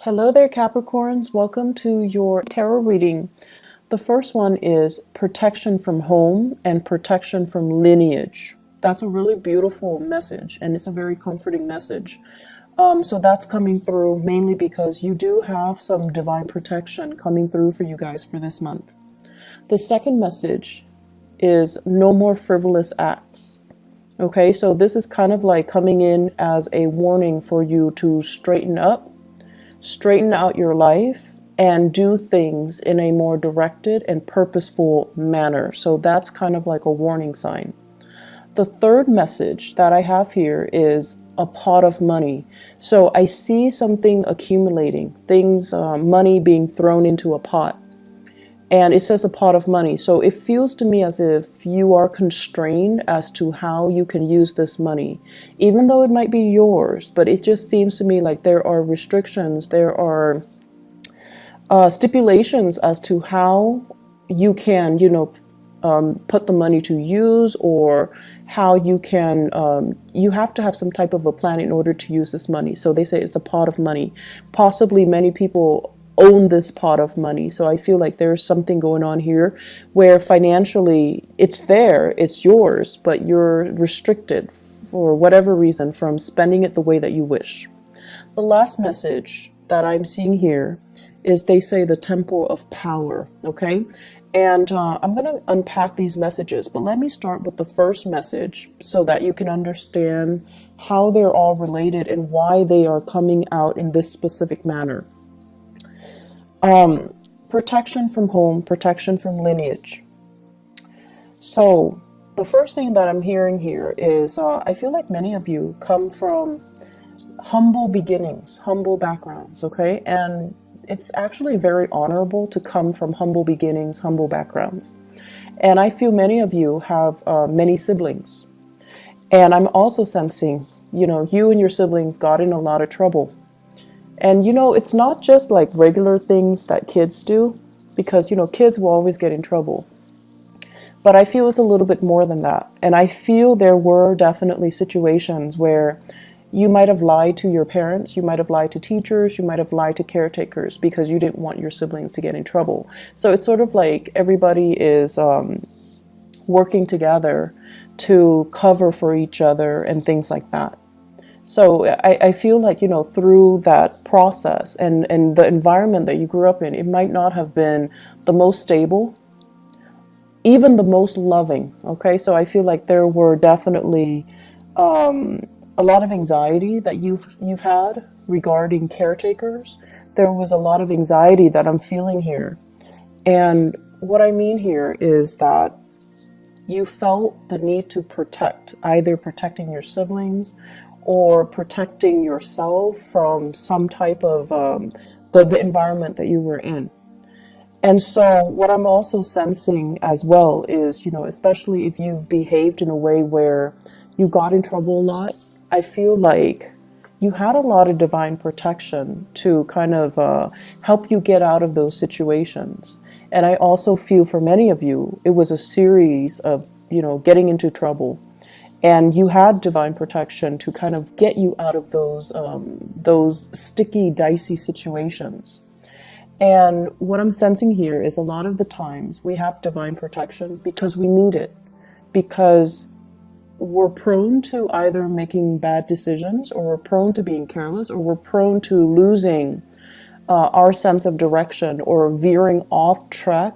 Hello there, Capricorns. Welcome to your tarot reading. The first one is protection from home and protection from lineage. That's a really beautiful message, and it's a very comforting message. So that's coming through mainly because you do have some divine protection coming through for you guys for this month. The second message is no more frivolous acts. Okay, so this is kind of like coming in as a warning for you to straighten up, straighten out your life, and do things in a more directed and purposeful manner. So that's kind of like a warning sign. The third message that I have here is a pot of money. So I see something accumulating, things, money being thrown into a pot. And it says a pot of money. So it feels to me as if you are constrained as to how you can use this money, even though it might be yours. But it just seems to me like there are restrictions, there are stipulations as to how you can, put the money to use, or how you can, you have to have some type of a plan in order to use this money. So they say it's a pot of money. Possibly many people own this pot of money. So I feel like there's something going on here where financially it's there, it's yours, but you're restricted for whatever reason from spending it the way that you wish. The last message that I'm seeing here is they say the temple of power, okay? And I'm going to unpack these messages, but let me start with the first message so that you can understand how they're all related and why they are coming out in this specific manner. Protection from home, protection from lineage. So the first thing that I'm hearing here is I feel like many of you come from humble beginnings, humble backgrounds, okay? And it's actually very honorable to come from humble beginnings, humble backgrounds. And I feel many of you have many siblings. And I'm also sensing, you and your siblings got in a lot of trouble. And it's not just like regular things that kids do, because kids will always get in trouble. But I feel it's a little bit more than that. And I feel there were definitely situations where you might have lied to your parents, you might have lied to teachers, you might have lied to caretakers because you didn't want your siblings to get in trouble. So it's sort of like everybody is working together to cover for each other and things like that. So I feel like, through that process and the environment that you grew up in, it might not have been the most stable, even the most loving, okay? So I feel like there were definitely a lot of anxiety that you've had regarding caretakers. There was a lot of anxiety that I'm feeling here. And what I mean here is that you felt the need to protect, either protecting your siblings or protecting yourself from some type of the environment that you were in. And so what I'm also sensing as well is, especially if you've behaved in a way where you got in trouble a lot, I feel like you had a lot of divine protection to kind of help you get out of those situations. And I also feel for many of you, it was a series of, getting into trouble. And you had divine protection to kind of get you out of those sticky, dicey situations. And what I'm sensing here is a lot of the times we have divine protection because we need it, because we're prone to either making bad decisions, or we're prone to being careless, or we're prone to losing our sense of direction, or veering off track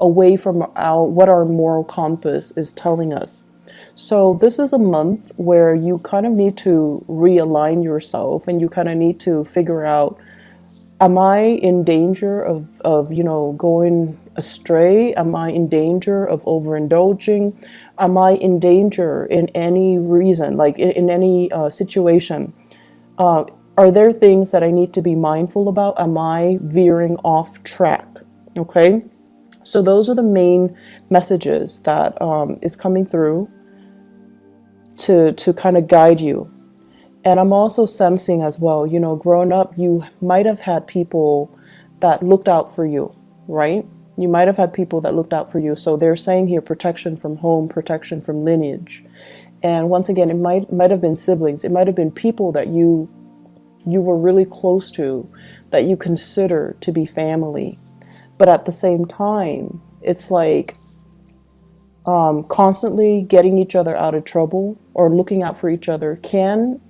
away from what our moral compass is telling us. So this is a month where you kind of need to realign yourself, and you kind of need to figure out, am I in danger of going astray? Am I in danger of overindulging? Am I in danger in any reason, like in any situation? Are there things that I need to be mindful about? Am I veering off track? Okay, so those are the main messages that is coming through to kind of guide you. And I'm also sensing as well, growing up, you might have had people that looked out for you, right? You might have had people that looked out for you. So they're saying here, protection from home, protection from lineage. And once again, it might have been siblings. It might have been people that you you were really close to, that you consider to be family. But at the same time, it's like constantly getting each other out of trouble or looking out for each other can,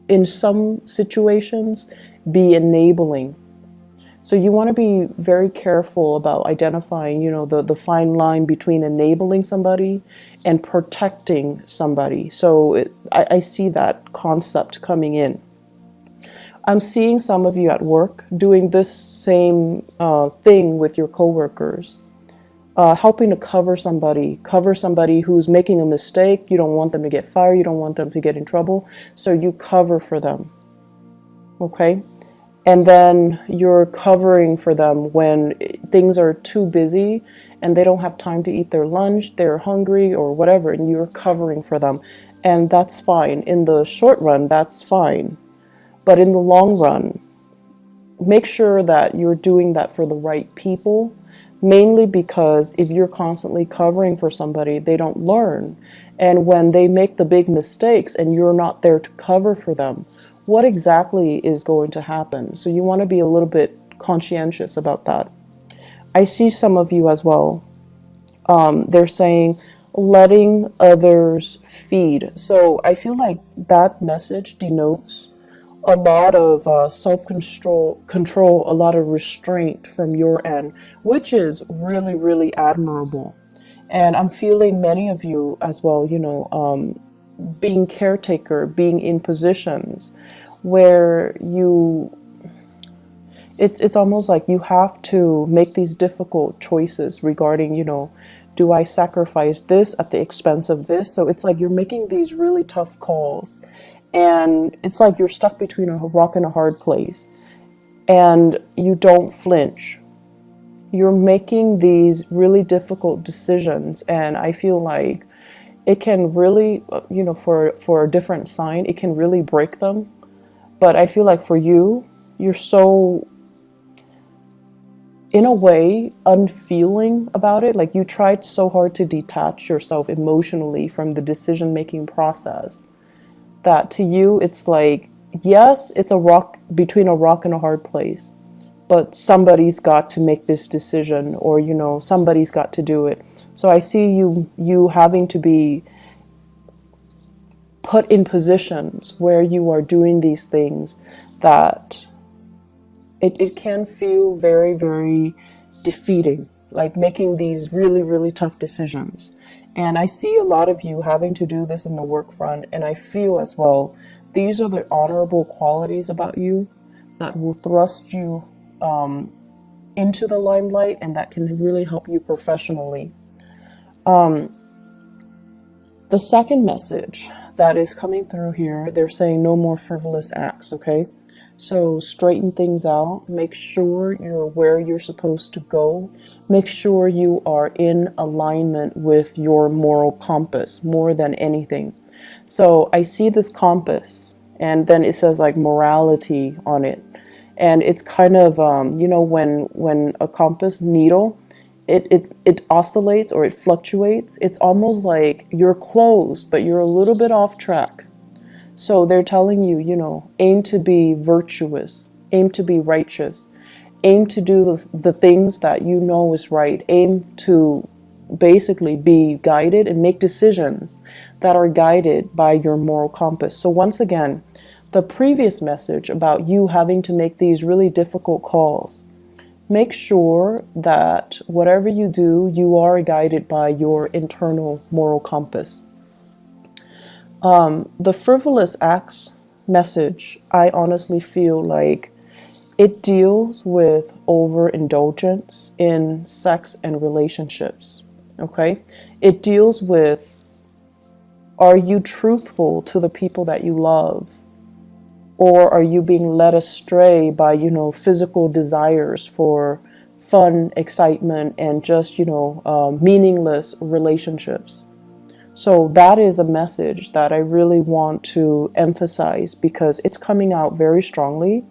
in some situations, be enabling. So you want to be very careful about identifying, the fine line between enabling somebody and protecting somebody. So I see that concept coming in. I'm seeing some of you at work doing this same thing with your coworkers, helping to cover somebody who's making a mistake. You don't want them to get fired. You don't want them to get in trouble. So you cover for them. Okay? And then you're covering for them when things are too busy and they don't have time to eat their lunch, they're hungry or whatever, and you're covering for them. And that's fine. In the short run, that's fine. But in the long run, make sure that you're doing that for the right people, mainly because if you're constantly covering for somebody, they don't learn. And when they make the big mistakes and you're not there to cover for them, what exactly is going to happen? So you want to be a little bit conscientious about that. I see some of you as well. They're saying letting others feed. So I feel like that message denotes a lot of self-control, a lot of restraint from your end, which is really, really admirable. And I'm feeling many of you as well, being caretaker, being in positions where it's almost like you have to make these difficult choices regarding, do I sacrifice this at the expense of this? So it's like you're making these really tough calls. And it's like you're stuck between a rock and a hard place. And you don't flinch. You're making these really difficult decisions. And I feel like it can really, for a different sign, it can really break them. But I feel like for you, you're so, in a way, unfeeling about it. Like you tried so hard to detach yourself emotionally from the decision-making process, that to you, it's like, yes, it's a rock between a rock and a hard place, but somebody's got to make this decision, or, somebody's got to do it. So I see you having to be put in positions where you are doing these things that it can feel very, very defeating, like making these really, really tough decisions. And I see a lot of you having to do this in the work front, and I feel as well, these are the honorable qualities about you that will thrust you into the limelight, and that can really help you professionally. The second message that is coming through here, they're saying no more frivolous acts, okay? So straighten things out. Make sure you're where you're supposed to go. Make sure you are in alignment with your moral compass more than anything. So I see this compass, and then it says like morality on it. And it's kind of, when a compass needle, it oscillates or it fluctuates. It's almost like you're close, but you're a little bit off track. So they're telling you, aim to be virtuous, aim to be righteous, aim to do the things that you know is right, aim to basically be guided and make decisions that are guided by your moral compass. So once again, the previous message about you having to make these really difficult calls, make sure that whatever you do, you are guided by your internal moral compass. The frivolous acts message, I honestly feel like it deals with overindulgence in sex and relationships, okay? It deals with, are you truthful to the people that you love? Or are you being led astray by, physical desires for fun, excitement, and just, meaningless relationships? So that is a message that I really want to emphasize, because it's coming out very strongly.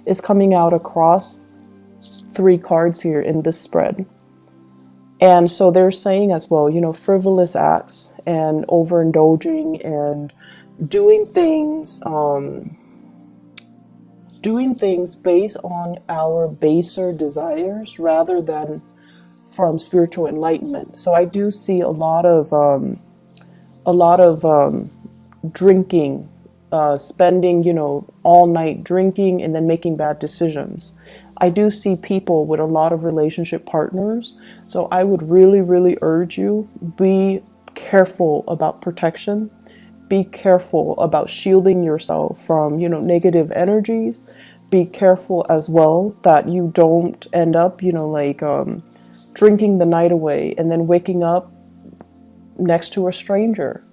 It's coming out across 3 cards here in this spread. And so they're saying as well, frivolous acts and overindulging and doing things doing things based on our baser desires rather than from spiritual enlightenment. So I do see a lot of drinking, spending, all night drinking and then making bad decisions. I do see people with a lot of relationship partners. So I would really, really urge you, be careful about protection. Be careful about shielding yourself from, negative energies. Be careful as well that you don't end up, drinking the night away and then waking up next to a stranger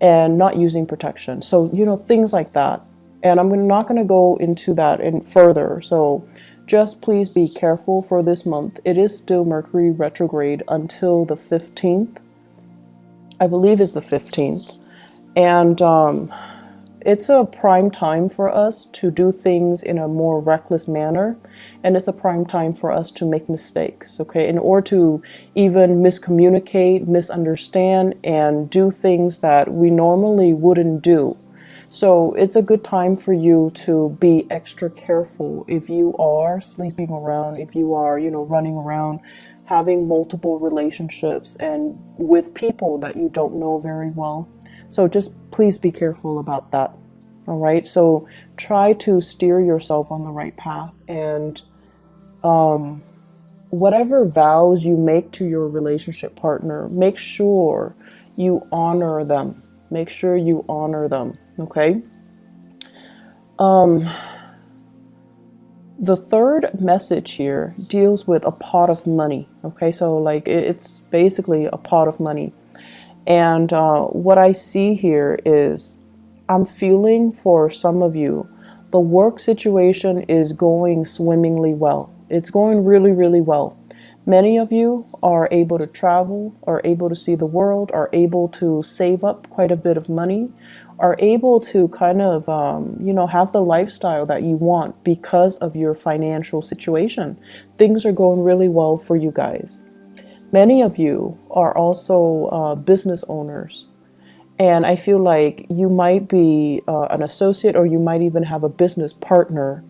and not using protection. So, things like that. And I'm not going to go into that in further. So just please be careful for this month. It is still Mercury retrograde until the 15th. I believe is the 15th. And it's a prime time for us to do things in a more reckless manner. And it's a prime time for us to make mistakes, okay? In order to even miscommunicate, misunderstand, and do things that we normally wouldn't do. So it's a good time for you to be extra careful if you are sleeping around, if you are, running around, having multiple relationships and with people that you don't know very well. So just please be careful about that. All right. So try to steer yourself on the right path, and whatever vows you make to your relationship partner, make sure you honor them. Make sure you honor them. Okay. The third message here deals with a pot of money. Okay. So it's basically a pot of money. And what I see here is I'm feeling for some of you, the work situation is going swimmingly well. It's going really, really well. Many of you are able to travel, are able to see the world, are able to save up quite a bit of money, are able to kind of, have the lifestyle that you want because of your financial situation. Things are going really well for you guys. Many of you are also business owners, and I feel like you might be an associate, or you might even have a business partner.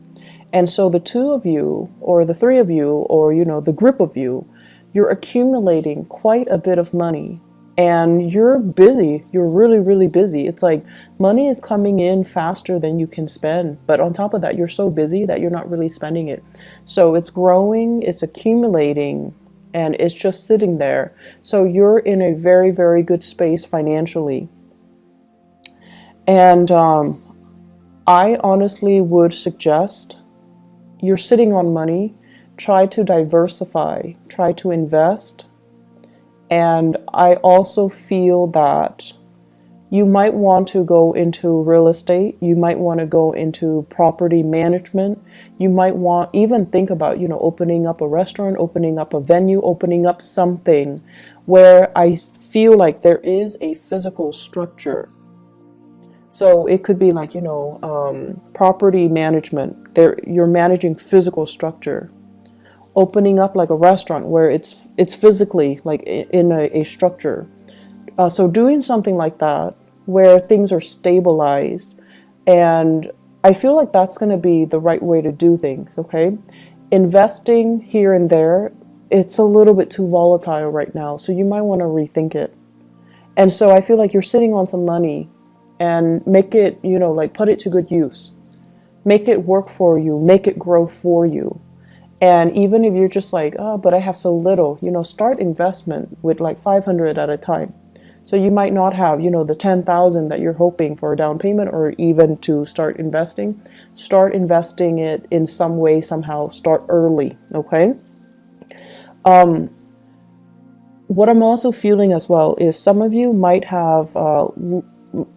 And so the two of you, or the three of you, or the group of you, you're accumulating quite a bit of money, and you're busy. You're really, really busy. It's like money is coming in faster than you can spend, but on top of that, you're so busy that you're not really spending it. So it's growing, it's accumulating, and it's just sitting there. So you're in a very, very good space financially. And I honestly would suggest, you're sitting on money, try to diversify, try to invest. And I also feel that you might want to go into real estate. You might want to go into property management. You might even think about, opening up a restaurant, opening up a venue, opening up something where I feel like there is a physical structure. So it could be like, property management. You're managing physical structure. Opening up like a restaurant where it's physically like in a structure. So doing something like that where things are stabilized, and I feel like that's going to be the right way to do things, okay? Investing here and there, it's a little bit too volatile right now, so you might want to rethink it. And so I feel like you're sitting on some money, and make it, put it to good use. Make it work for you, make it grow for you. And even if you're just like, oh, but I have so little, start investment with like 500 at a time. So you might not have, the 10,000 that you're hoping for a down payment, or even to start investing. Start investing it in some way, somehow. Start early, okay? What I'm also feeling as well is some of you might have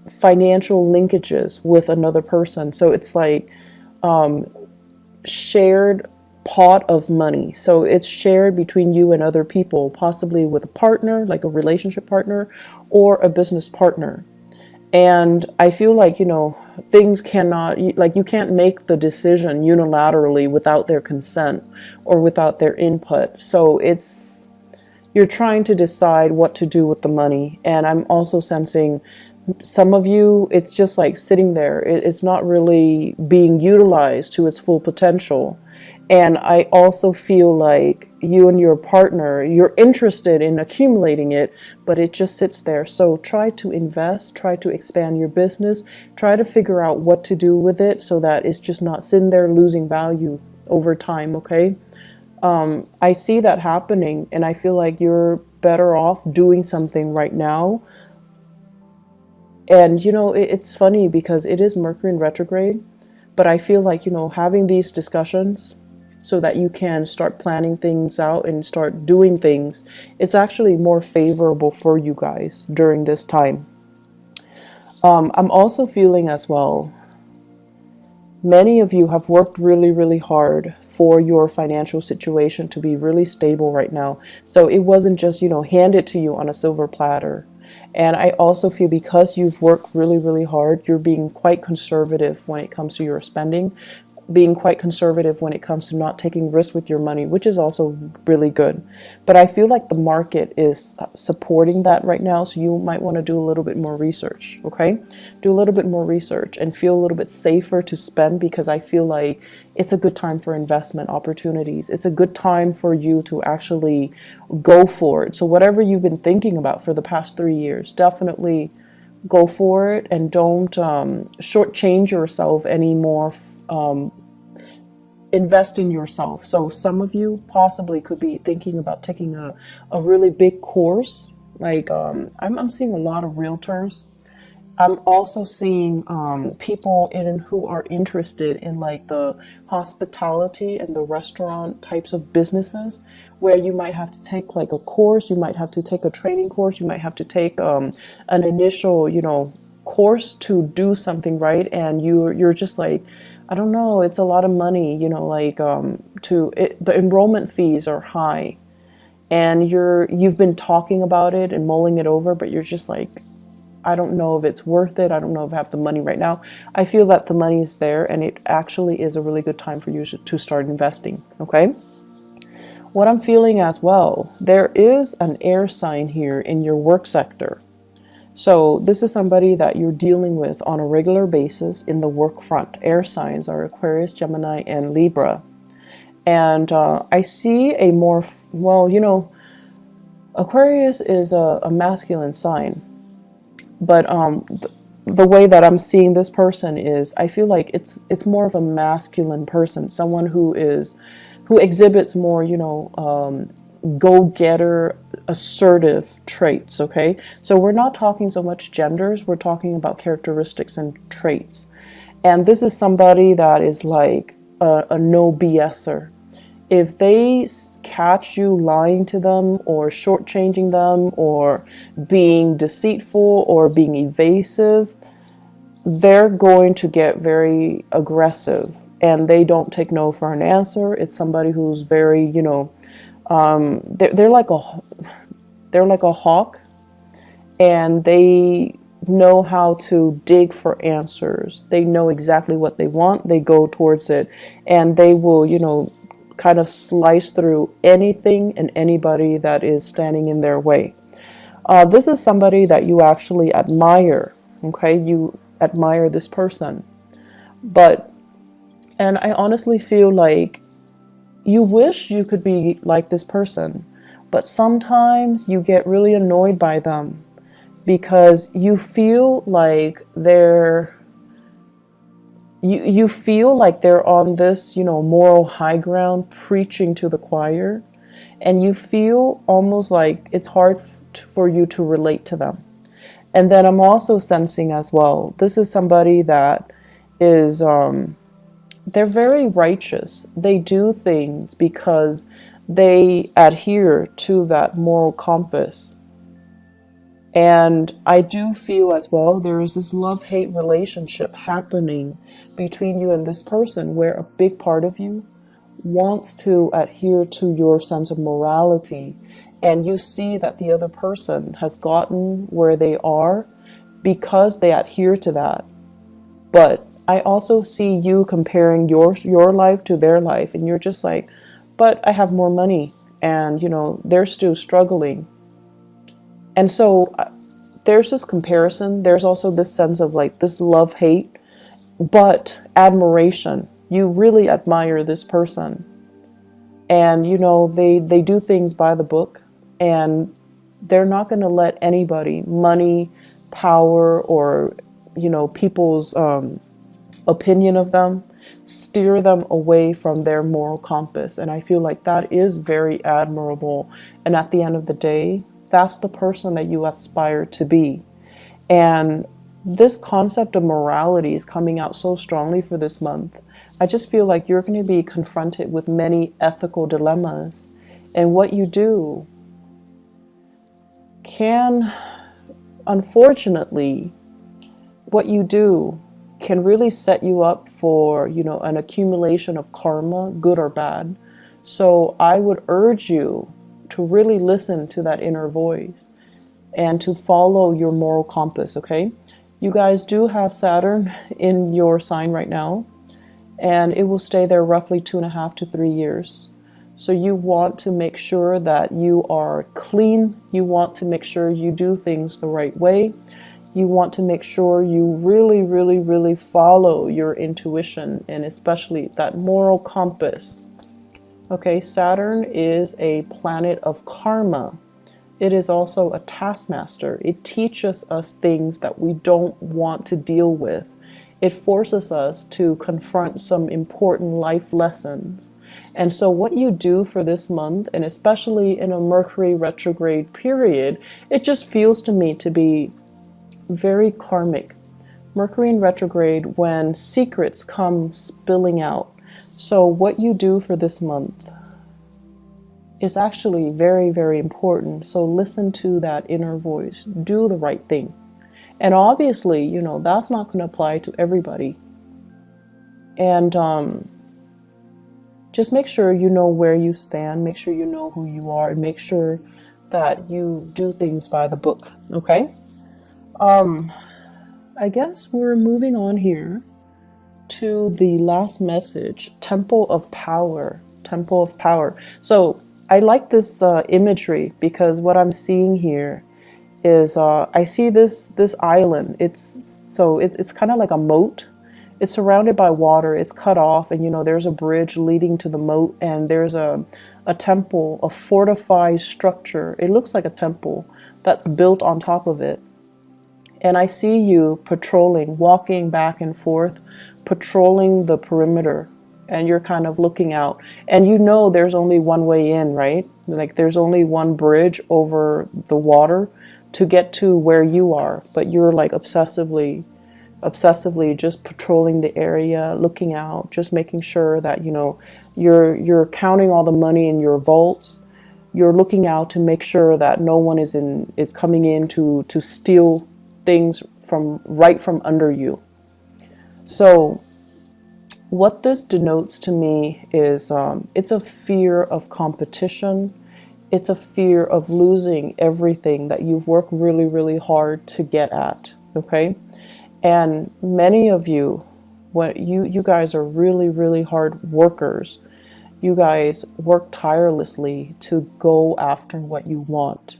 financial linkages with another person. So it's like shared pot of money. So it's shared between you and other people, possibly with a partner, like a relationship partner, or a business partner. And I feel like, things cannot, like you can't make the decision unilaterally without their consent or without their input. So you're trying to decide what to do with the money. And I'm also sensing Some of you, it's just like sitting there. It's not really being utilized to its full potential. And I also feel like you and your partner, you're interested in accumulating it, but it just sits there. So try to invest, try to expand your business, try to figure out what to do with it so that it's just not sitting there losing value over time, okay? I see that happening, and I feel like you're better off doing something right now. And it's funny because it is Mercury in retrograde, but I feel like, having these discussions so that you can start planning things out and start doing things, it's actually more favorable for you guys during this time. I'm also feeling as well, many of you have worked really, really hard for your financial situation to be really stable right now. So it wasn't just, handed to you on a silver platter. And I also feel because you've worked really, really hard, you're being quite conservative when it comes to your spending, being quite conservative when it comes to not taking risks with your money, which is also really good. But I feel like the market is supporting that right now, so you might want to do a little bit more research, okay? Do a little bit more research and feel a little bit safer to spend, because I feel like it's a good time for investment opportunities. It's a good time for you to actually go for it. So whatever you've been thinking about for the past 3 years, definitely go for it, and don't shortchange yourself anymore. Invest in yourself. So some of you possibly could be thinking about taking a really big course. Like I'm seeing a lot of realtors. I'm also seeing people who are interested in like the hospitality and the restaurant types of businesses, where you might have to take like a course, you might have to take a training course, you might have to take an initial, course to do something, right? And you're just like, I don't know, it's a lot of money, like the enrollment fees are high, and you've been talking about it and mulling it over, but you're just like, I don't know if it's worth it. I don't know if I have the money right now. I feel that the money is there, and it actually is a really good time for you to start investing, okay? What I'm feeling as well, there is an air sign here in your work sector. So this is somebody that you're dealing with on a regular basis in the work front. Air signs are Aquarius, Gemini, and Libra. And I see a more, Aquarius is a masculine sign. But the way that I'm seeing this person is, I feel like it's more of a masculine person, someone who exhibits more, go-getter, assertive traits, okay? So we're not talking so much genders, we're talking about characteristics and traits. And this is somebody that is like a no BSer. If they catch you lying to them or shortchanging them or being deceitful or being evasive, they're going to get very aggressive, and they don't take no for an answer. It's somebody who's very, they're like a hawk, and they know how to dig for answers. They know exactly what they want. They go towards it, and they will, kind of slice through anything and anybody that is standing in their way. This is somebody that you actually admire, okay? You admire this person. And I honestly feel like you wish you could be like this person, but sometimes you get really annoyed by them because you feel like you feel like they're on this, moral high ground preaching to the choir, and you feel almost like it's hard for you to relate to them. And then I'm also sensing as well, this is somebody that is, they're very righteous. They do things because they adhere to that moral compass. And I do feel as well, there is this love-hate relationship happening between you and this person, where a big part of you wants to adhere to your sense of morality. And you see that the other person has gotten where they are because they adhere to that. But I also see you comparing your life to their life, and you're just like, but I have more money, and they're still struggling. And so there's this comparison. There's also this sense of like this love-hate, but admiration. You really admire this person. And, you know, they do things by the book, and they're not going to let anybody, money, power, or, you know, people's opinion of them, steer them away from their moral compass. And I feel like that is very admirable. And at the end of the day, that's the person that you aspire to be. And this concept of morality is coming out so strongly for this month. I just feel like you're going to be confronted with many ethical dilemmas. And what you do can, unfortunately, what you do can really set you up for, you know, an accumulation of karma, good or bad. So I would urge you to really listen to that inner voice and to follow your moral compass, okay? You guys do have Saturn in your sign right now, and it will stay there roughly 2.5 to 3 years. So you want to make sure that you are clean. You want to make sure you do things the right way. You want to make sure you really, really, really follow your intuition, and especially that moral compass. Okay, Saturn is a planet of karma. It is also a taskmaster. It teaches us things that we don't want to deal with. It forces us to confront some important life lessons. And so what you do for this month, and especially in a Mercury retrograde period, it just feels to me to be very karmic. Mercury in retrograde, when secrets come spilling out. So what you do for this month is actually very, very important. So listen to that inner voice. Do the right thing. And obviously, you know, that's not going to apply to everybody. And just make sure you know where you stand. Make sure you know who you are. And make sure that you do things by the book. Okay? I guess we're moving on here to the last message. Temple of Power. Temple of Power. So I like this imagery, because what I'm seeing here is I see this island. It's kind of like a moat. It's surrounded by water. It's cut off, and you know there's a bridge leading to the moat, and there's a temple, a fortified structure. It looks like a temple that's built on top of it. And I see you patrolling, walking back and forth, patrolling the perimeter, and you're kind of looking out. And you know there's only one way in, right? Like there's only one bridge over the water to get to where you are, but you're like obsessively just patrolling the area, looking out, just making sure that, you know, you're counting all the money in your vaults. You're looking out to make sure that no one is coming in to steal things from under you. So what this denotes to me is it's a fear of competition. It's a fear of losing everything that you've worked really, really hard to get at, okay? And many of you, you guys are really, really hard workers. You guys work tirelessly to go after what you want.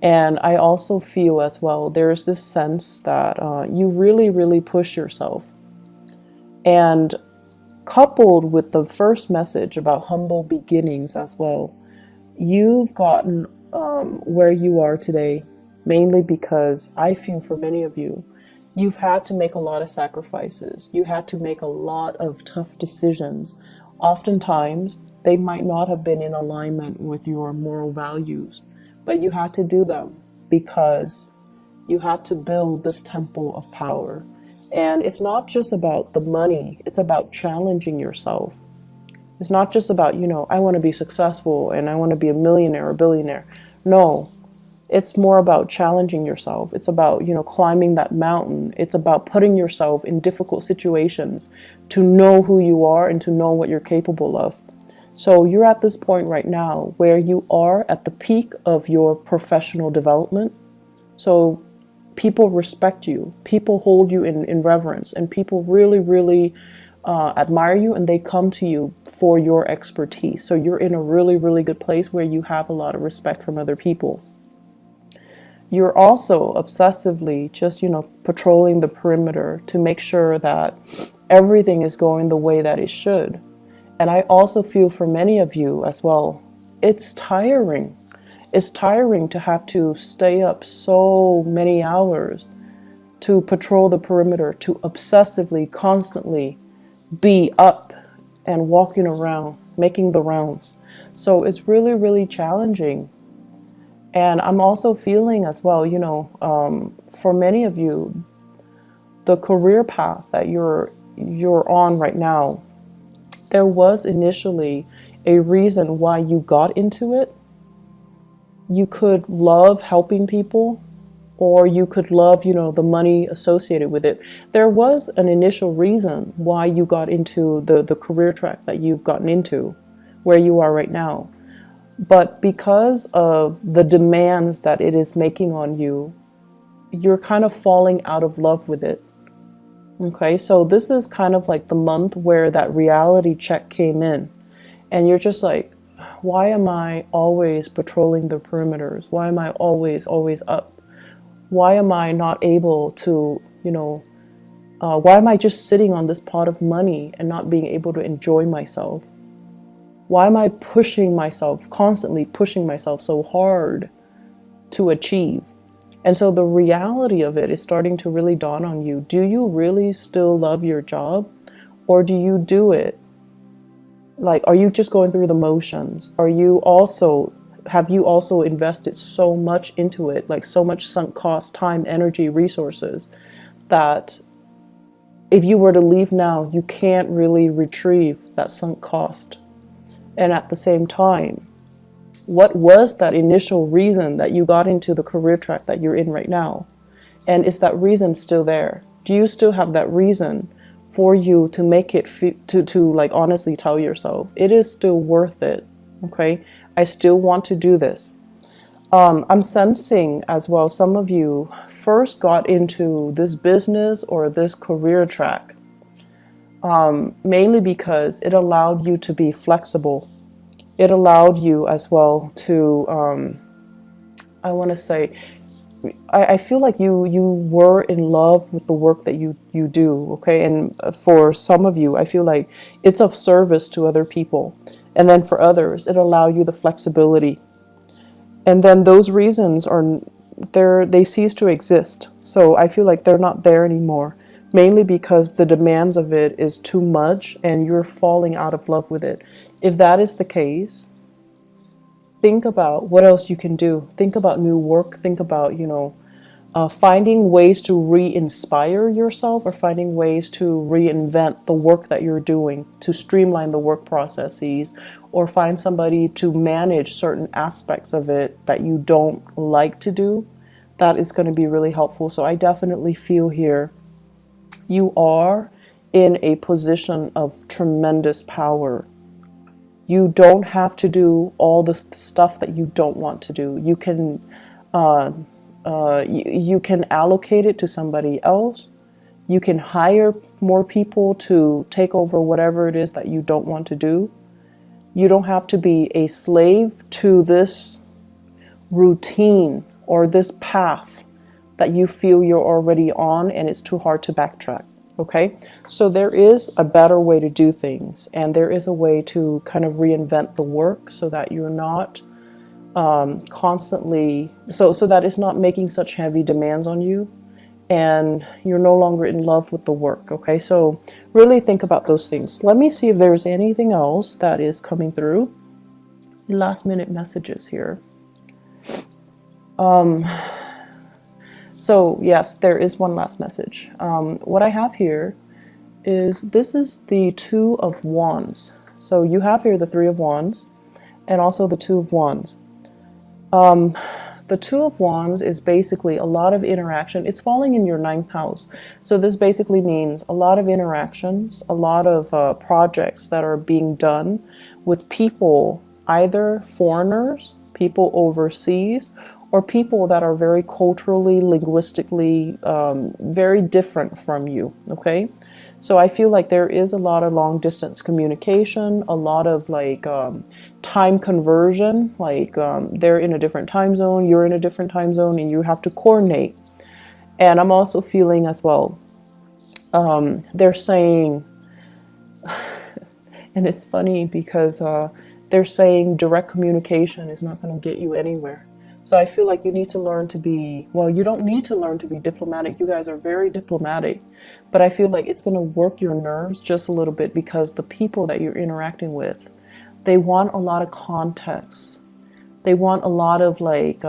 And I also feel as well, there's this sense that you really, really push yourself. And coupled with the first message about humble beginnings as well, you've gotten where you are today, mainly because I feel for many of you, you've had to make a lot of sacrifices. You had to make a lot of tough decisions. Oftentimes, they might not have been in alignment with your moral values, but you had to do them because you had to build this temple of power. And it's not just about the money, it's about challenging yourself. It's not just about, you know, I want to be successful and I want to be a millionaire or billionaire. No, it's more about challenging yourself. It's about, you know, climbing that mountain. It's about putting yourself in difficult situations to know who you are and to know what you're capable of. So you're at this point right now where you are at the peak of your professional development. So people respect you, people hold you in reverence, and people really, really admire you, and they come to you for your expertise. So you're in a really, really good place where you have a lot of respect from other people. you're also obsessively just, patrolling the perimeter to make sure that everything is going the way that it should. And I also feel for many of you as well, it's tiring. It's tiring to have to stay up so many hours to patrol the perimeter, to obsessively, constantly be up and walking around, making the rounds. So it's really, really challenging. And I'm also feeling as well, for many of you, the career path that you're on right now, there was initially a reason why you got into it. You could love helping people, or you could love, the money associated with it. There was an initial reason why you got into the career track that you've gotten into, where you are right now. But because of the demands that it is making on you, you're kind of falling out of love with it. Okay, so this is kind of like the month where that reality check came in, and you're just like, why am I always patrolling the perimeters? Why am I always up? Why am I not able to, why am I just sitting on this pot of money and not being able to enjoy myself? Why am I pushing myself, constantly pushing myself so hard to achieve? And so the reality of it is starting to really dawn on you. Do you really still love your job? Or do you do it? Like, are you just going through the motions? Have you also invested so much into it, like so much sunk cost, time, energy, resources, that if you were to leave now, you can't really retrieve that sunk cost? And at the same time, what was that initial reason that you got into the career track that you're in right now? And is that reason still there? Do you still have that reason for you to make it, to like honestly tell yourself, it is still worth it, okay? I still want to do this. I'm sensing as well, some of you first got into this business or this career track mainly because it allowed you to be flexible. It allowed you as well to, I want to say, I feel like you were in love with the work that you do, okay? And for some of you, I feel like it's of service to other people. And then for others, it allowed you the flexibility. And then those reasons they cease to exist. So I feel like they're not there anymore, mainly because the demands of it is too much and you're falling out of love with it. If that is the case, think about what else you can do. Think about new work. Think about, finding ways to re-inspire yourself, or finding ways to reinvent the work that you're doing, to streamline the work processes, or find somebody to manage certain aspects of it that you don't like to do. That is going to be really helpful. So I definitely feel here you are in a position of tremendous power. You don't have to do all the stuff that you don't want to do. You can you can allocate it to somebody else. You can hire more people to take over whatever it is that you don't want to do. You don't have to be a slave to this routine or this path that you feel you're already on and it's too hard to backtrack. Okay, so there is a better way to do things, and there is a way to kind of reinvent the work so that you're not constantly, so that it's not making such heavy demands on you and you're no longer in love with the work. Okay, so really think about those things. Let me see if there's anything else that is coming through. Last minute messages here. So yes, there is one last message. What I have here is, this is the Two of Wands. So you have here the Three of Wands and also the Two of Wands. The Two of Wands is basically a lot of interaction. It's falling in your 9th house. So this basically means a lot of interactions, a lot of projects that are being done with people, either foreigners, people overseas, or people that are very culturally, linguistically, very different from you, okay? So I feel like there is a lot of long distance communication, a lot of like time conversion, like they're in a different time zone, you're in a different time zone, and you have to coordinate. And I'm also feeling as well, they're saying, and it's funny because they're saying direct communication is not going to get you anywhere. So I feel like you need to learn to be, well, you don't need to learn to be diplomatic. You guys are very diplomatic, but I feel like it's going to work your nerves just a little bit because the people that you're interacting with, they want a lot of context. They want a lot of like,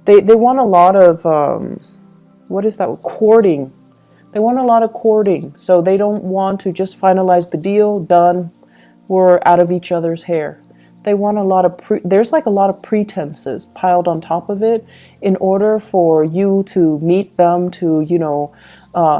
they want a lot of, what is that, courting. They want a lot of courting. So they don't want to just finalize the deal, done, we're out of each other's hair. They want a lot of, there's like a lot of pretenses piled on top of it in order for you to meet them, to, you know,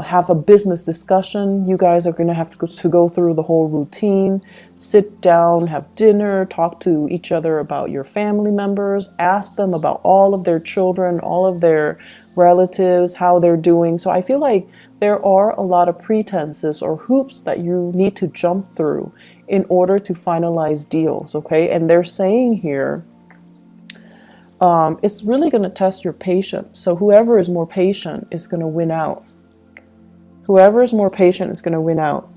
have a business discussion. You guys are going to have to go through the whole routine, sit down, have dinner, talk to each other about your family members, ask them about all of their children, all of their relatives, how they're doing. So I feel like there are a lot of pretenses or hoops that you need to jump through in order to finalize deals, okay? And they're saying here, it's really going to test your patience. So whoever is more patient is going to win out. Whoever is more patient is going to win out.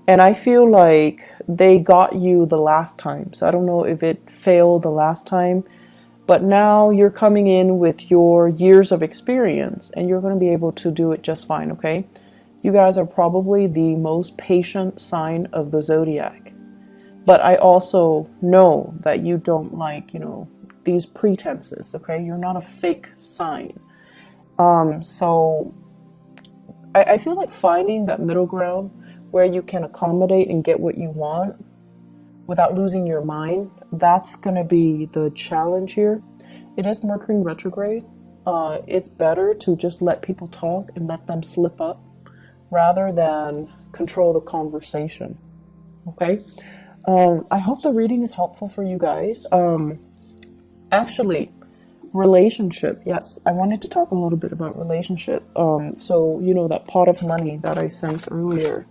And I feel like they got you the last time. So I don't know if it failed the last time, but now you're coming in with your years of experience and you're going to be able to do it just fine, okay? You guys are probably the most patient sign of the zodiac. But I also know that you don't like, you know, these pretenses, okay? You're not a fake sign. So I feel like finding that middle ground where you can accommodate and get what you want without losing your mind, that's going to be the challenge here. It is Mercury retrograde. It's better to just let people talk and let them slip up rather than control the conversation, okay? I hope the reading is helpful for you guys. Actually, relationship. Yes, I wanted to talk a little bit about relationship. So, you know, that pot of money that I sent earlier.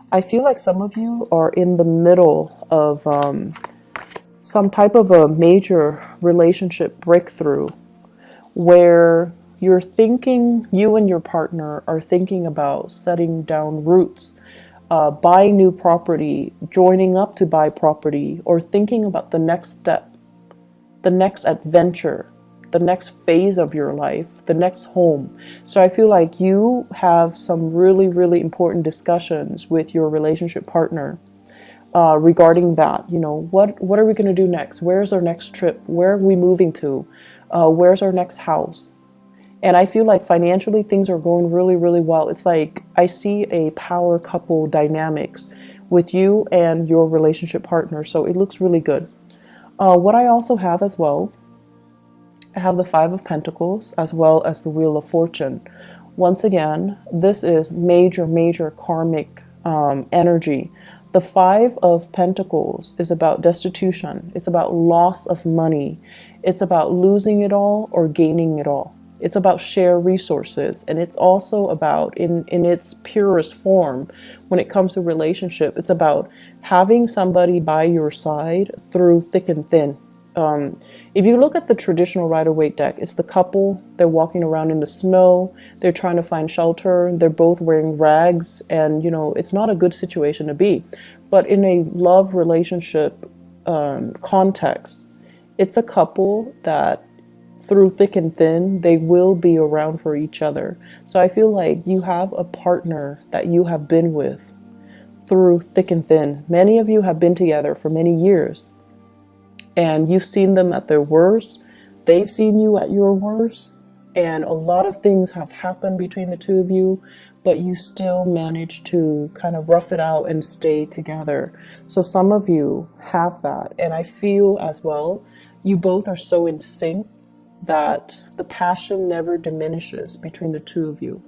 I feel like some of you are in the middle of some type of a major relationship breakthrough where you're thinking, you and your partner are thinking about setting down roots, buying new property, joining up to buy property, or thinking about the next step, the next adventure, the next phase of your life, the next home. So I feel like you have some really, really important discussions with your relationship partner regarding that. You know, what are we going to do next? Where's our next trip? Where are we moving to? Where's our next house? And I feel like financially things are going really, really well. It's like I see a power couple dynamics with you and your relationship partner. So it looks really good. What I also have as well, I have the Five of Pentacles as well as the Wheel of Fortune. Once again, this is major, major karmic energy. The Five of Pentacles is about destitution. It's about loss of money. It's about losing it all or gaining it all. It's about shared resources, and it's also about, in its purest form, when it comes to relationship, it's about having somebody by your side through thick and thin. If you look at the traditional Rider-Waite deck, it's the couple, they're walking around in the snow, they're trying to find shelter, they're both wearing rags, and you know, it's not a good situation to be. But in a love relationship context, it's a couple that through thick and thin, they will be around for each other. So I feel like you have a partner that you have been with through thick and thin. Many of you have been together for many years, and you've seen them at their worst. They've seen you at your worst, and a lot of things have happened between the two of you, but you still manage to kind of rough it out and stay together. So some of you have that, and I feel as well, you both are so in sync that the passion never diminishes between the two of you.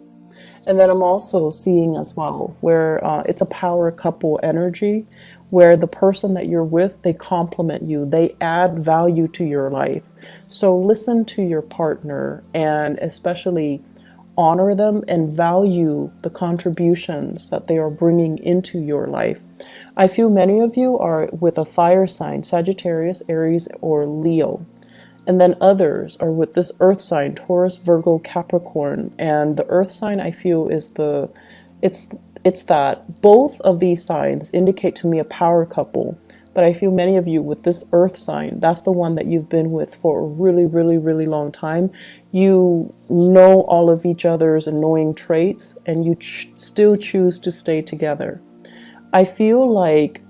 And then I'm also seeing as well where it's a power couple energy, where the person that you're with, they complement you, they add value to your life. So listen to your partner and especially honor them and value the contributions that they are bringing into your life. I feel many of you are with a fire sign, Sagittarius, Aries, or Leo. And then others are with this earth sign, Taurus, Virgo, Capricorn. And the earth sign I feel is it's it's that both of these signs indicate to me a power couple. But I feel many of you with this earth sign, that's the one that you've been with for a really, really, really long time. You know all of each other's annoying traits and you still choose to stay together. I feel like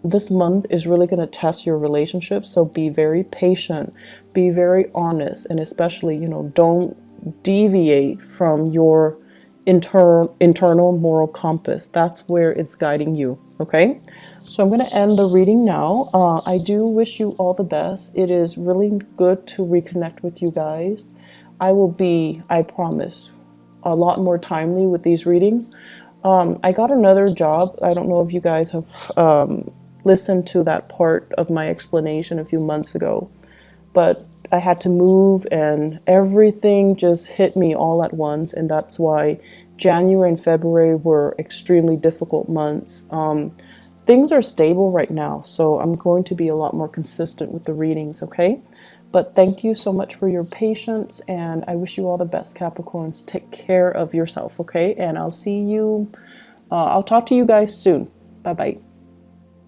this month is really going to test your relationship, so be very patient, be very honest, and especially, don't deviate from your internal moral compass. That's where it's guiding you. Okay, so I'm going to end the reading now. I do wish you all the best. It is really good to reconnect with you guys. I will be, I promise, a lot more timely with these readings. I got another job. I don't know if you guys have listened to that part of my explanation a few months ago, but I had to move and everything just hit me all at once, and that's why January and February were extremely difficult months. Things are stable right now, so I'm going to be a lot more consistent with the readings, okay? But thank you so much for your patience, and I wish you all the best, Capricorns. Take care of yourself, okay? And I'll talk to you guys soon. Bye-bye.